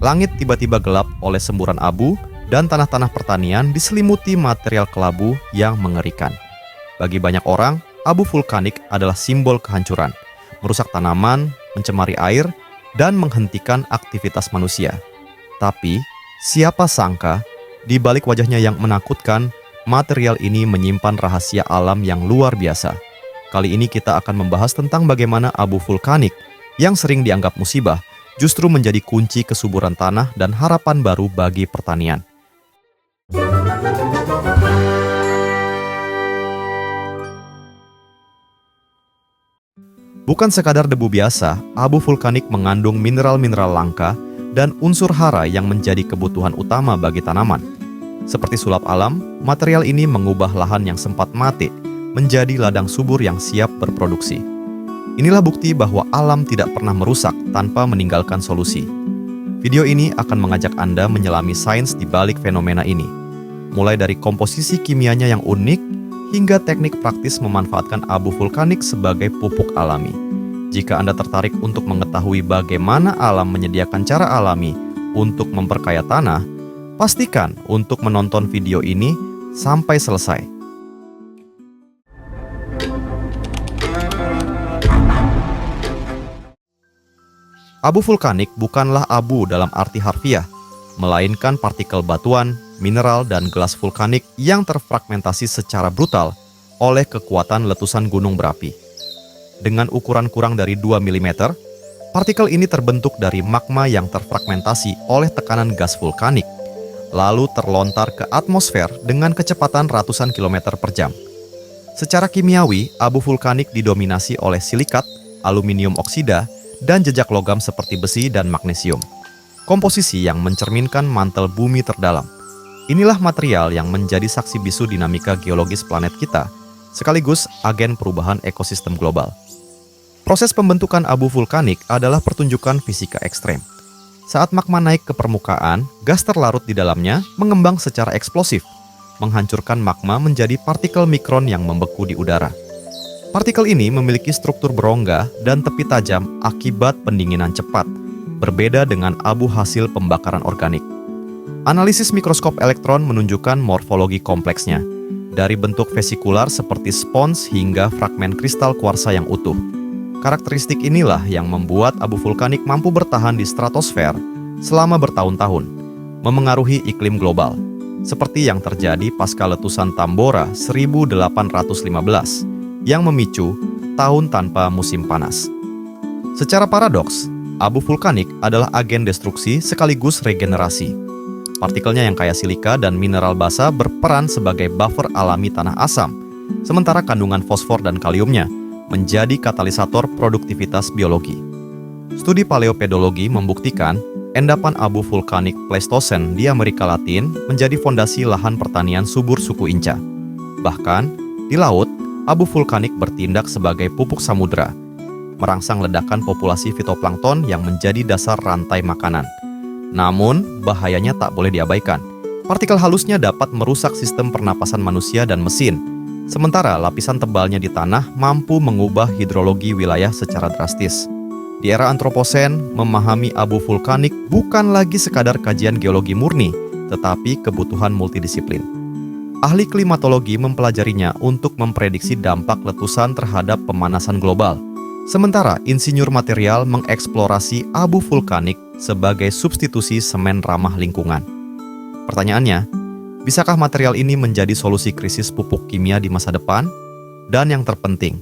Langit tiba-tiba gelap oleh semburan abu dan tanah-tanah pertanian diselimuti material kelabu yang mengerikan. Bagi banyak orang, abu vulkanik adalah simbol kehancuran, merusak tanaman, mencemari air, dan menghentikan aktivitas manusia. Tapi, siapa sangka, di balik wajahnya yang menakutkan, material ini menyimpan rahasia alam yang luar biasa. Kali ini kita akan membahas tentang bagaimana abu vulkanik yang sering dianggap musibah justru menjadi kunci kesuburan tanah dan harapan baru bagi pertanian. Bukan sekadar debu biasa, abu vulkanik mengandung mineral-mineral langka dan unsur hara yang menjadi kebutuhan utama bagi tanaman. Seperti sulap alam, material ini mengubah lahan yang sempat mati menjadi ladang subur yang siap berproduksi. Inilah bukti bahwa alam tidak pernah merusak tanpa meninggalkan solusi. Video ini akan mengajak Anda menyelami sains di balik fenomena ini, mulai dari komposisi kimianya yang unik hingga teknik praktis memanfaatkan abu vulkanik sebagai pupuk alami. Jika Anda tertarik untuk mengetahui bagaimana alam menyediakan cara alami untuk memperkaya tanah, pastikan untuk menonton video ini sampai selesai. Abu vulkanik bukanlah abu dalam arti harfiah, melainkan partikel batuan, mineral, dan gelas vulkanik yang terfragmentasi secara brutal oleh kekuatan letusan gunung berapi. Dengan ukuran kurang dari 2 mm, partikel ini terbentuk dari magma yang terfragmentasi oleh tekanan gas vulkanik, lalu terlontar ke atmosfer dengan kecepatan ratusan kilometer per jam. Secara kimiawi, abu vulkanik didominasi oleh silikat, aluminium oksida, dan jejak logam seperti besi dan magnesium. Komposisi yang mencerminkan mantel bumi terdalam. Inilah material yang menjadi saksi bisu dinamika geologis planet kita, sekaligus agen perubahan ekosistem global. Proses pembentukan abu vulkanik adalah pertunjukan fisika ekstrem. Saat magma naik ke permukaan, gas terlarut di dalamnya mengembang secara eksplosif, menghancurkan magma menjadi partikel mikron yang membeku di udara. Partikel ini memiliki struktur berongga dan tepi tajam akibat pendinginan cepat, berbeda dengan abu hasil pembakaran organik. Analisis mikroskop elektron menunjukkan morfologi kompleksnya, dari bentuk vesikular seperti spons hingga fragmen kristal kuarsa yang utuh. Karakteristik inilah yang membuat abu vulkanik mampu bertahan di stratosfer selama bertahun-tahun, memengaruhi iklim global, seperti yang terjadi pasca letusan Tambora 1815. Yang memicu tahun tanpa musim panas. Secara paradoks, abu vulkanik adalah agen destruksi sekaligus regenerasi. Partikelnya yang kaya silika dan mineral basa berperan sebagai buffer alami tanah asam, sementara kandungan fosfor dan kaliumnya menjadi katalisator produktivitas biologi. Studi paleopedologi membuktikan endapan abu vulkanik Pleistosen di Amerika Latin menjadi fondasi lahan pertanian subur suku Inca. Bahkan, di laut, abu vulkanik bertindak sebagai pupuk samudera, merangsang ledakan populasi fitoplankton yang menjadi dasar rantai makanan. Namun, bahayanya tak boleh diabaikan. Partikel halusnya dapat merusak sistem pernapasan manusia dan mesin, sementara lapisan tebalnya di tanah mampu mengubah hidrologi wilayah secara drastis. Di era antroposen, memahami abu vulkanik bukan lagi sekadar kajian geologi murni, tetapi kebutuhan multidisiplin. Ahli klimatologi mempelajarinya untuk memprediksi dampak letusan terhadap pemanasan global. Sementara insinyur material mengeksplorasi abu vulkanik sebagai substitusi semen ramah lingkungan. Pertanyaannya, bisakah material ini menjadi solusi krisis pupuk kimia di masa depan? Dan yang terpenting,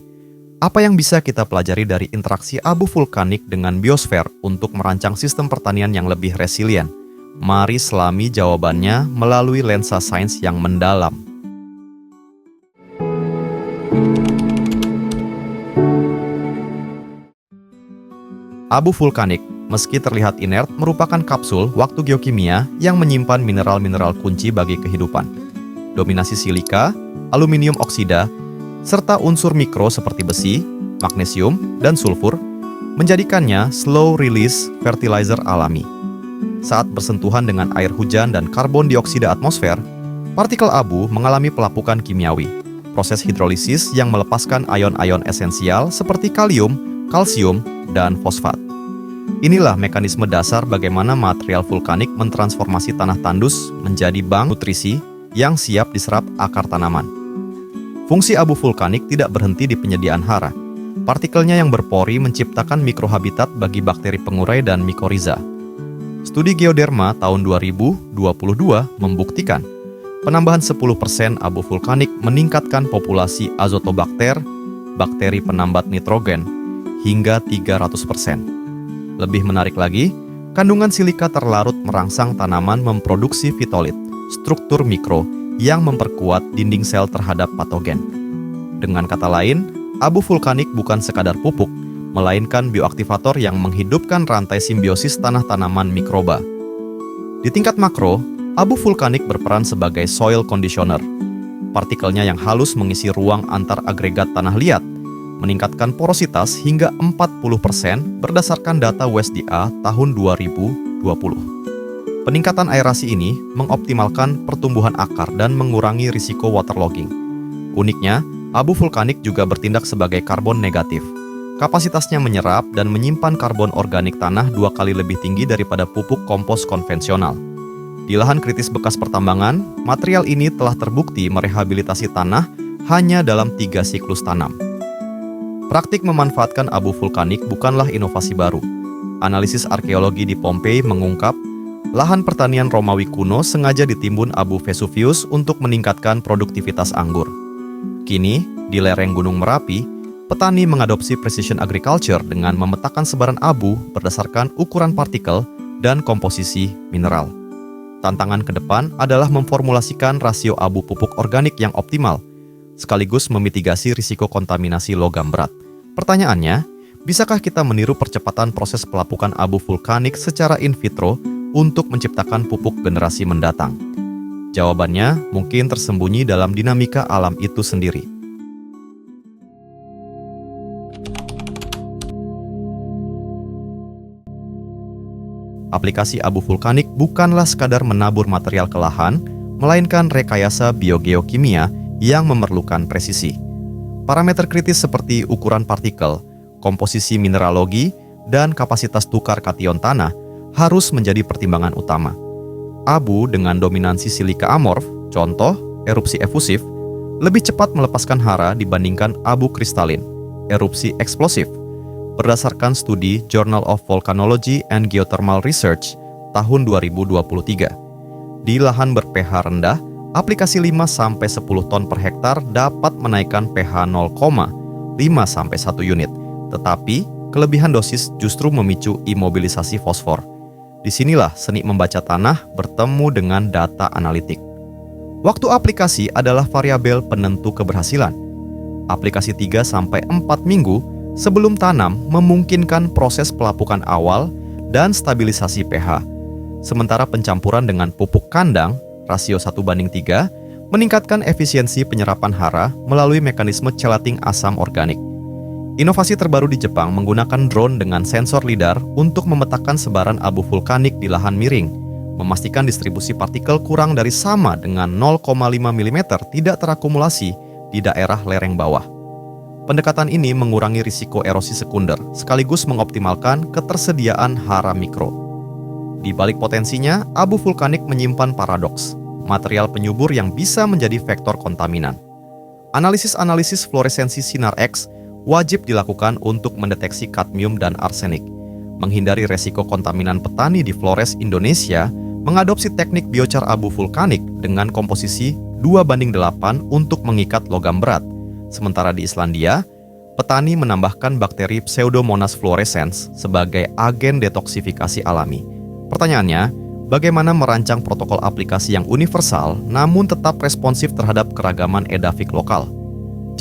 apa yang bisa kita pelajari dari interaksi abu vulkanik dengan biosfer untuk merancang sistem pertanian yang lebih resilient? Mari selami jawabannya melalui lensa sains yang mendalam. Abu vulkanik, meski terlihat inert, merupakan kapsul waktu geokimia yang menyimpan mineral-mineral kunci bagi kehidupan. Dominasi silika, aluminium oksida, serta unsur mikro seperti besi, magnesium, dan sulfur menjadikannya slow release fertilizer alami. Saat bersentuhan dengan air hujan dan karbon dioksida atmosfer, partikel abu mengalami pelapukan kimiawi, proses hidrolisis yang melepaskan ion-ion esensial seperti kalium, kalsium, dan fosfat. Inilah mekanisme dasar bagaimana material vulkanik mentransformasi tanah tandus menjadi bank nutrisi yang siap diserap akar tanaman. Fungsi abu vulkanik tidak berhenti di penyediaan hara. Partikelnya yang berpori menciptakan mikrohabitat bagi bakteri pengurai dan mikoriza. Studi Geoderma tahun 2022 membuktikan penambahan 10% abu vulkanik meningkatkan populasi azotobakter, bakteri penambat nitrogen, hingga 300%. Lebih menarik lagi, kandungan silika terlarut merangsang tanaman memproduksi fitolit, struktur mikro yang memperkuat dinding sel terhadap patogen. Dengan kata lain, abu vulkanik bukan sekadar pupuk, melainkan bioaktivator yang menghidupkan rantai simbiosis tanah tanaman mikroba. Di tingkat makro, abu vulkanik berperan sebagai soil conditioner. Partikelnya yang halus mengisi ruang antar agregat tanah liat, meningkatkan porositas hingga 40% berdasarkan data USDA tahun 2020. Peningkatan aerasi ini mengoptimalkan pertumbuhan akar dan mengurangi risiko waterlogging. Uniknya, abu vulkanik juga bertindak sebagai karbon negatif. Kapasitasnya menyerap dan menyimpan karbon organik tanah 2 kali lebih tinggi daripada pupuk kompos konvensional. Di lahan kritis bekas pertambangan, material ini telah terbukti merehabilitasi tanah hanya dalam 3 siklus tanam. Praktik memanfaatkan abu vulkanik bukanlah inovasi baru. Analisis arkeologi di Pompei mengungkap, lahan pertanian Romawi kuno sengaja ditimbun abu Vesuvius untuk meningkatkan produktivitas anggur. Kini, di lereng Gunung Merapi, petani mengadopsi precision agriculture dengan memetakan sebaran abu berdasarkan ukuran partikel dan komposisi mineral. Tantangan ke depan adalah memformulasikan rasio abu pupuk organik yang optimal, sekaligus memitigasi risiko kontaminasi logam berat. Pertanyaannya, bisakah kita meniru percepatan proses pelapukan abu vulkanik secara in vitro untuk menciptakan pupuk generasi mendatang? Jawabannya mungkin tersembunyi dalam dinamika alam itu sendiri. Aplikasi abu vulkanik bukanlah sekadar menabur material ke lahan, melainkan rekayasa biogeokimia yang memerlukan presisi. Parameter kritis seperti ukuran partikel, komposisi mineralogi, dan kapasitas tukar kation tanah harus menjadi pertimbangan utama. Abu dengan dominansi silika amorf, contoh erupsi efusif, lebih cepat melepaskan hara dibandingkan abu kristalin, erupsi eksplosif, berdasarkan studi Journal of Volcanology and Geothermal Research tahun 2023. Di lahan ber-pH rendah, aplikasi 5-10 ton per hektar dapat menaikkan pH 0,5-1 unit, tetapi kelebihan dosis justru memicu imobilisasi fosfor. Disinilah seni membaca tanah bertemu dengan data analitik. Waktu aplikasi adalah variabel penentu keberhasilan. Aplikasi 3-4 minggu sebelum tanam memungkinkan proses pelapukan awal dan stabilisasi pH, sementara pencampuran dengan pupuk kandang rasio 1:3, meningkatkan efisiensi penyerapan hara melalui mekanisme chelating asam organik. Inovasi terbaru di Jepang menggunakan drone dengan sensor lidar untuk memetakan sebaran abu vulkanik di lahan miring, memastikan distribusi partikel kurang dari sama dengan 0,5 mm tidak terakumulasi di daerah lereng bawah. Pendekatan ini mengurangi risiko erosi sekunder, sekaligus mengoptimalkan ketersediaan hara mikro. Di balik potensinya, abu vulkanik menyimpan paradoks, material penyubur yang bisa menjadi vektor kontaminan. Analisis fluoresensi sinar X wajib dilakukan untuk mendeteksi kadmium dan arsenik. Menghindari resiko kontaminan petani di Flores, Indonesia, mengadopsi teknik biochar abu vulkanik dengan komposisi 2:8 untuk mengikat logam berat. Sementara di Islandia, petani menambahkan bakteri Pseudomonas fluorescens sebagai agen detoksifikasi alami. Pertanyaannya, bagaimana merancang protokol aplikasi yang universal namun tetap responsif terhadap keragaman edafik lokal?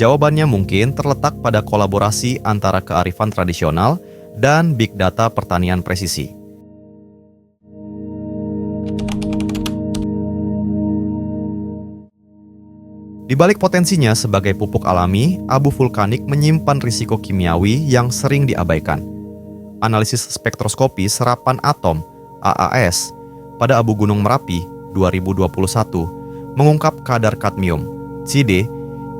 Jawabannya mungkin terletak pada kolaborasi antara kearifan tradisional dan big data pertanian presisi. Di balik potensinya sebagai pupuk alami, abu vulkanik menyimpan risiko kimiawi yang sering diabaikan. Analisis spektroskopi serapan atom AAS pada abu Gunung Merapi 2021 mengungkap kadar kadmium CD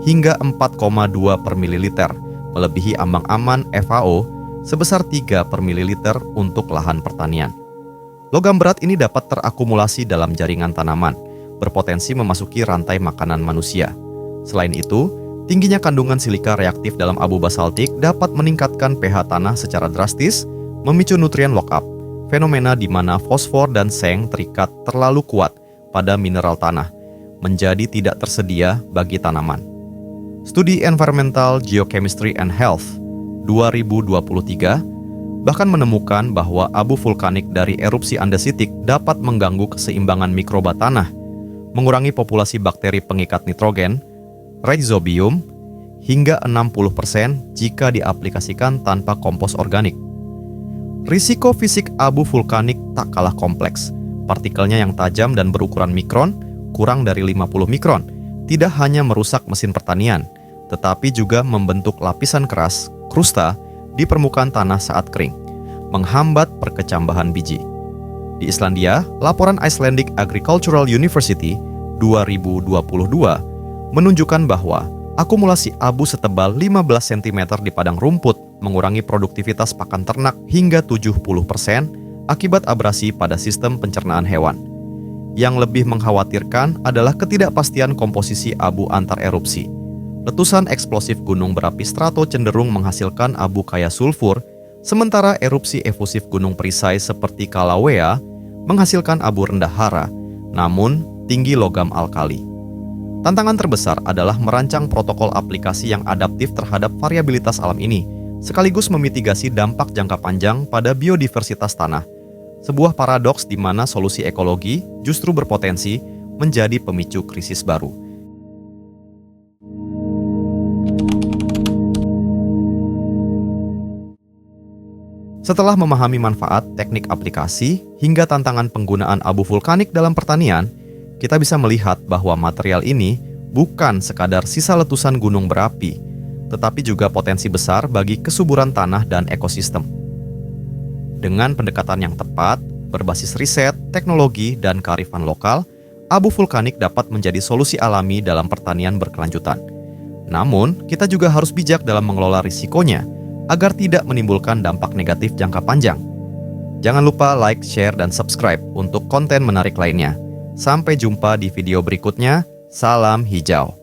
hingga 4,2 per mililiter, melebihi ambang aman FAO sebesar 3 per mililiter untuk lahan pertanian. Logam berat ini dapat terakumulasi dalam jaringan tanaman, berpotensi memasuki rantai makanan manusia. Selain itu, tingginya kandungan silika reaktif dalam abu basaltik dapat meningkatkan pH tanah secara drastis, memicu nutrien lockup, fenomena di mana fosfor dan seng terikat terlalu kuat pada mineral tanah, menjadi tidak tersedia bagi tanaman. Studi Environmental Geochemistry and Health 2023 bahkan menemukan bahwa abu vulkanik dari erupsi andesitik dapat mengganggu keseimbangan mikroba tanah, mengurangi populasi bakteri pengikat nitrogen, rhizobium, hingga 60% jika diaplikasikan tanpa kompos organik. Risiko fisik abu vulkanik tak kalah kompleks. Partikelnya yang tajam dan berukuran mikron, kurang dari 50 mikron, tidak hanya merusak mesin pertanian, tetapi juga membentuk lapisan keras, krusta, di permukaan tanah saat kering, menghambat perkecambahan biji. Di Islandia, laporan Icelandic Agricultural University 2022 menunjukkan bahwa akumulasi abu setebal 15 cm di padang rumput mengurangi produktivitas pakan ternak hingga 70% akibat abrasi pada sistem pencernaan hewan. Yang lebih mengkhawatirkan adalah ketidakpastian komposisi abu antar erupsi. Letusan eksplosif gunung berapi strato cenderung menghasilkan abu kaya sulfur, sementara erupsi efusif gunung perisai seperti Kilauea menghasilkan abu rendah hara, namun tinggi logam alkali. Tantangan terbesar adalah merancang protokol aplikasi yang adaptif terhadap variabilitas alam ini, sekaligus memitigasi dampak jangka panjang pada biodiversitas tanah. Sebuah paradoks di mana solusi ekologi justru berpotensi menjadi pemicu krisis baru. Setelah memahami manfaat, teknik aplikasi, hingga tantangan penggunaan abu vulkanik dalam pertanian, kita bisa melihat bahwa material ini bukan sekadar sisa letusan gunung berapi, tetapi juga potensi besar bagi kesuburan tanah dan ekosistem. Dengan pendekatan yang tepat, berbasis riset, teknologi, dan kearifan lokal, abu vulkanik dapat menjadi solusi alami dalam pertanian berkelanjutan. Namun, kita juga harus bijak dalam mengelola risikonya, agar tidak menimbulkan dampak negatif jangka panjang. Jangan lupa like, share, dan subscribe untuk konten menarik lainnya. Sampai jumpa di video berikutnya. Salam hijau.